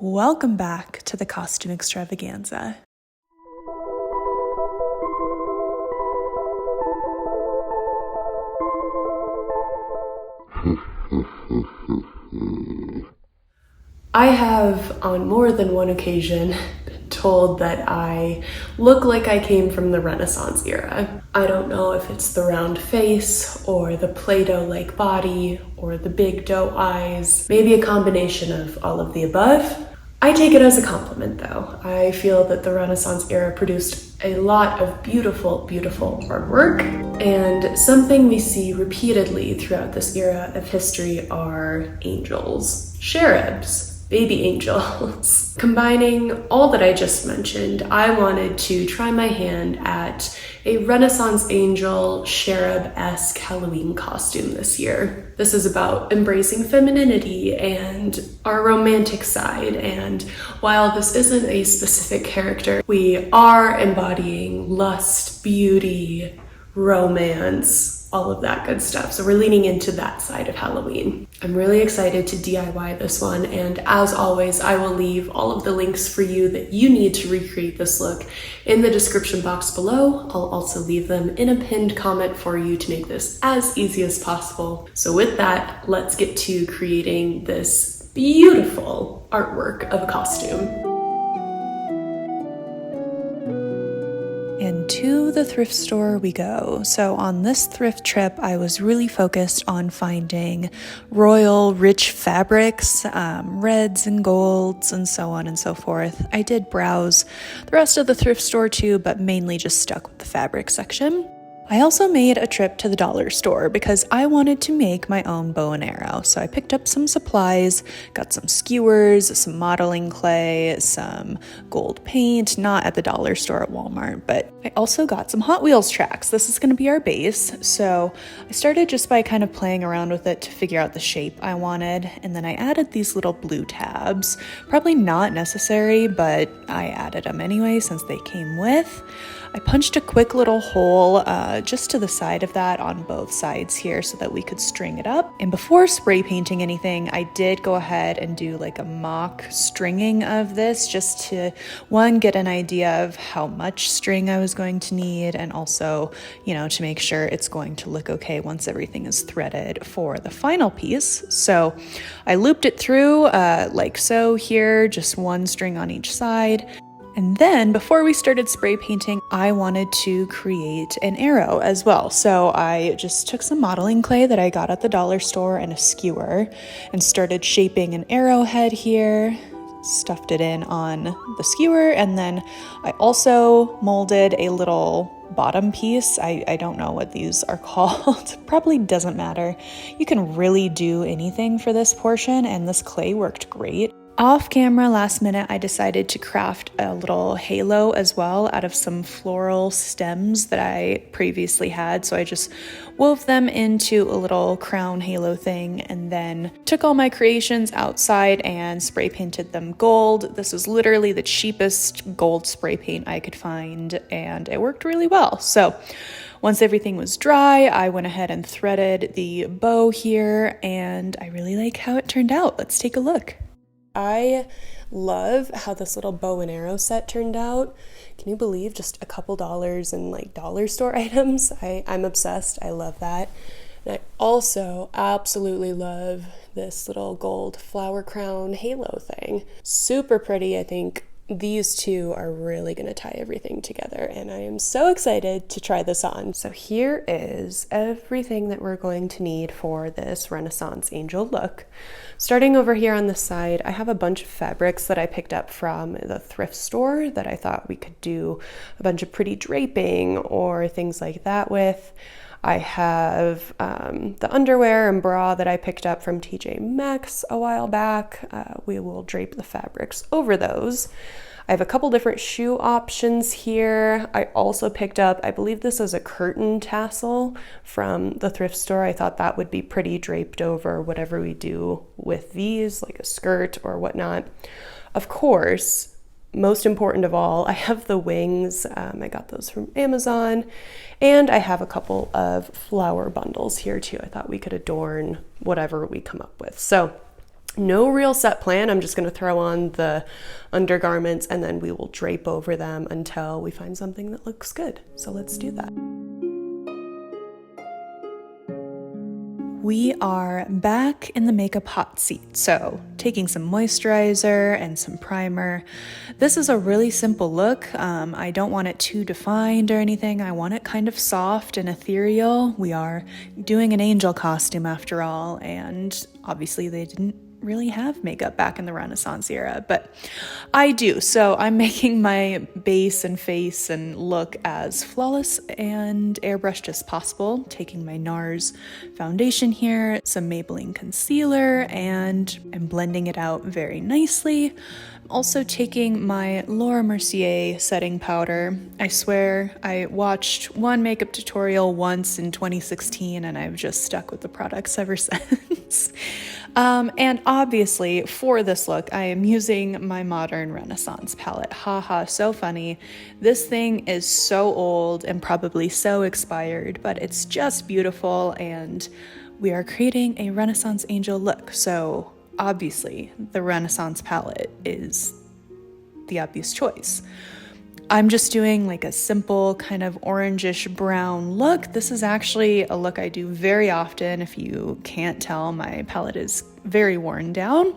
Welcome back to the Costume Extravaganza. I have, on more than one occasion, been told that I look like I came from the Renaissance era. I don't know if it's the round face, or the Play-Doh-like body, or the big doe eyes, maybe a combination of all of the above. I take it as a compliment though. I feel that the Renaissance era produced a lot of beautiful, beautiful artwork, and something we see repeatedly throughout this era of history are angels, cherubs, baby angels. Combining all that I just mentioned, I wanted to try my hand at a Renaissance angel cherub-esque Halloween costume this year. This is about embracing femininity and our romantic side, and while this isn't a specific character, we are embodying lust, beauty, romance, all of that good stuff. So we're leaning into that side of Halloween. I'm really excited to DIY this one, and as always, I will leave all of the links for you that you need to recreate this look in the description box below. I'll also leave them in a pinned comment for you to make this as easy as possible. So with that, let's get to creating this beautiful artwork of a costume. And to the thrift store we go. So on this thrift trip, I was really focused on finding royal, rich fabrics, reds and golds, and so on and so forth. I did browse the rest of the thrift store too, but mainly just stuck with the fabric section. I also made a trip to the dollar store because I wanted to make my own bow and arrow. So I picked up some supplies, got some skewers, some modeling clay, some gold paint, not at the dollar store at Walmart, but I also got some Hot Wheels tracks. This is going to be our base. So I started just by kind of playing around with it to figure out the shape I wanted. And then I added these little blue tabs. Probably not necessary, but I added them anyway since they came with. I punched a quick little hole just to the side of that on both sides here so that we could string it up. And before spray painting anything, I did go ahead and do like a mock stringing of this just to, one, get an idea of how much string I was going to need, and also, to make sure it's going to look okay once everything is threaded for the final piece. So I looped it through like so here, just one string on each side. And then before we started spray painting, I wanted to create an arrow as well. So I just took some modeling clay that I got at the dollar store and a skewer and started shaping an arrowhead here, stuffed it in on the skewer, and then I also molded a little bottom piece. I don't know what these are called. Probably doesn't matter. You can really do anything for this portion, and this clay worked great. Off camera, last minute, I decided to craft a little halo as well out of some floral stems that I previously had. So I just wove them into a little crown halo thing and then took all my creations outside and spray painted them gold. This was literally the cheapest gold spray paint I could find, and it worked really well. So once everything was dry, I went ahead and threaded the bow here, and I really like how it turned out. Let's take a look. I love how this little bow and arrow set turned out. Can you believe just a couple dollars in like dollar store items? I'm obsessed. I love that. And I also absolutely love this little gold flower crown halo thing. Super pretty. I think these two are really going to tie everything together, and I am so excited to try this on. So here is everything that we're going to need for this Renaissance angel look. Starting over here on the side, I have a bunch of fabrics that I picked up from the thrift store that I thought we could do a bunch of pretty draping or things like that with. I have the underwear and bra that I picked up from TJ Maxx a while back. We will drape the fabrics over those. I have a couple different shoe options here. I also picked up, I believe this is a curtain tassel from the thrift store. I thought that would be pretty draped over whatever we do with these, like a skirt or whatnot. Of course, most important of all, I have the wings. I got those from Amazon, and I have a couple of flower bundles here too. I thought we could adorn whatever we come up with. So No real set plan. I'm just going to throw on the undergarments and then we will drape over them until we find something that looks good. So let's do that. We are back in the makeup hot seat, so taking some moisturizer and some primer. This is a really simple look. I don't want it too defined or anything. I want it kind of soft and ethereal. We are doing an angel costume after all, and obviously they didn't really have makeup back in the Renaissance era, but I do. So I'm making my base and face and look as flawless and airbrushed as possible, taking my NARS foundation here, some Maybelline concealer, and I'm blending it out very nicely. I'm also taking my Laura Mercier setting powder. I swear I watched one makeup tutorial once in 2016 and I've just stuck with the products ever since. And obviously for this look, I am using my Modern Renaissance palette. Haha, so funny. This thing is so old and probably so expired, but it's just beautiful and we are creating a Renaissance angel look. So obviously the Renaissance palette is the obvious choice. I'm just doing like a simple kind of orangish brown look. This is actually a look I do very often. If you can't tell, my palette is very worn down,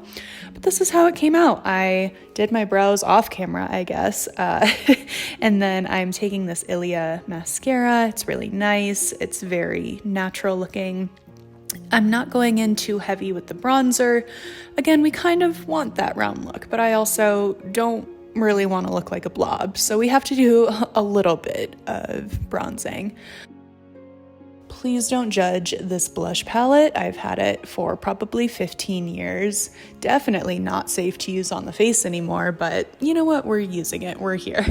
but this is how it came out. I did my brows off camera, I guess. And then I'm taking this Ilia mascara. It's really nice. It's very natural looking. I'm not going in too heavy with the bronzer. Again, we kind of want that round look, but I also don't really want to look like a blob, so we have to do a little bit of bronzing. Please don't judge this blush palette. I've had it for probably 15 years. Definitely not safe to use on the face anymore, but you know what? We're using it. We're here.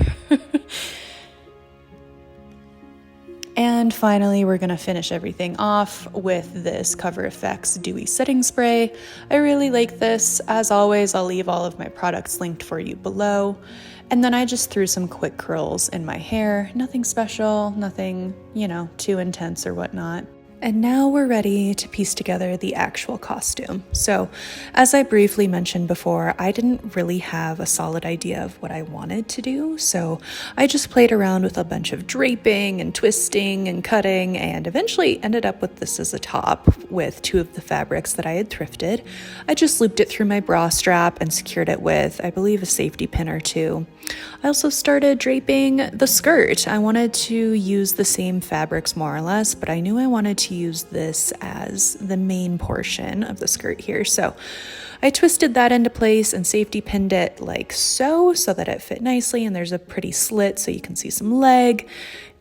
And finally, we're gonna finish everything off with this Cover FX Dewy Setting Spray. I really like this. As always, I'll leave all of my products linked for you below. And then I just threw some quick curls in my hair. Nothing special, nothing, too intense or whatnot. And now we're ready to piece together the actual costume. So, as I briefly mentioned before, I didn't really have a solid idea of what I wanted to do, so I just played around with a bunch of draping and twisting and cutting, and eventually ended up with this as a top with two of the fabrics that I had thrifted. I just looped it through my bra strap and secured it with, I believe, a safety pin or two. I also started draping the skirt. I wanted to use the same fabrics more or less, but I knew I wanted to use this as the main portion of the skirt here. So I twisted that into place and safety pinned it like so that it fit nicely, and there's a pretty slit so you can see some leg.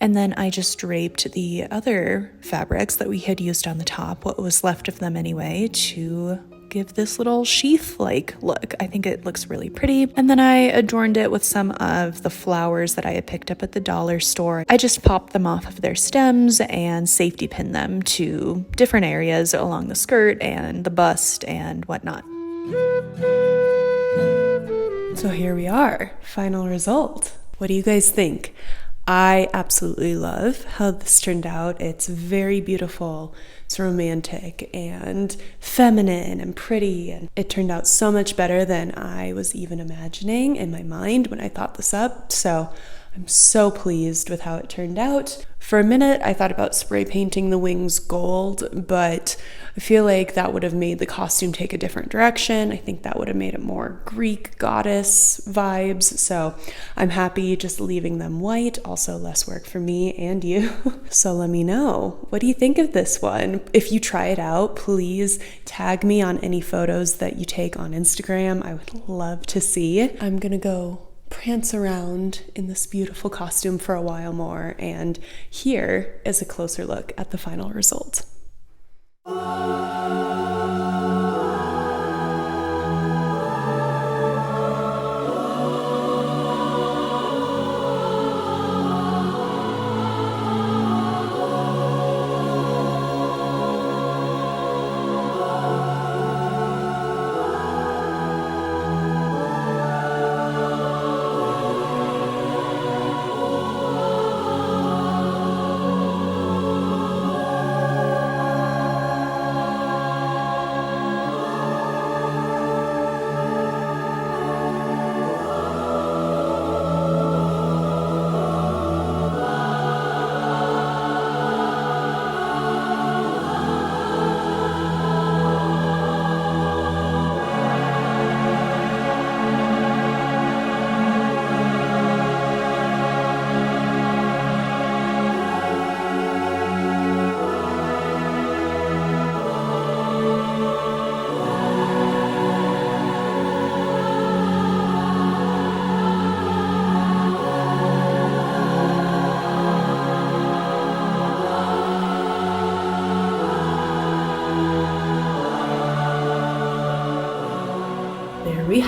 And then I just draped the other fabrics that we had used on the top, what was left of them anyway, to give this little sheath-like look. I think it looks really pretty. And then I adorned it with some of the flowers that I had picked up at the dollar store. I just popped them off of their stems and safety pinned them to different areas along the skirt and the bust and whatnot. So here we are, final result. What do you guys think? I absolutely love how this turned out. It's very beautiful, it's romantic and feminine and pretty, and it turned out so much better than I was even imagining in my mind when I thought this up. So I'm so pleased with how it turned out. For a minute, I thought about spray painting the wings gold, but I feel like that would have made the costume take a different direction. I think that would have made it more Greek goddess vibes. So I'm happy just leaving them white. Also less work for me and you. So let me know, what do you think of this one? If you try it out, please tag me on any photos that you take on Instagram. I would love to see. I'm gonna go prance around in this beautiful costume for a while more, and here is a closer look at the final result.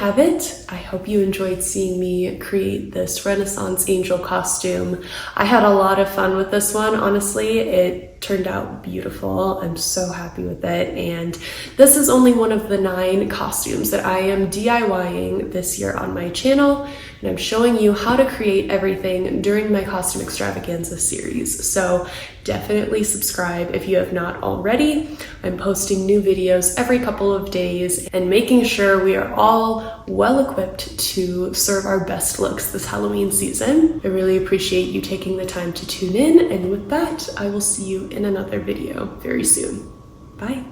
have it. I hope you enjoyed seeing me create this Renaissance angel costume. I had a lot of fun with this one, honestly. It turned out beautiful. I'm so happy with it. And this is only one of the 9 costumes that I am DIYing this year on my channel. And I'm showing you how to create everything during my Costume Extravaganza series. So definitely subscribe if you have not already. I'm posting new videos every couple of days and making sure we are all well equipped to serve our best looks this Halloween season. I really appreciate you taking the time to tune in. And with that, I will see you in another video very soon. Bye.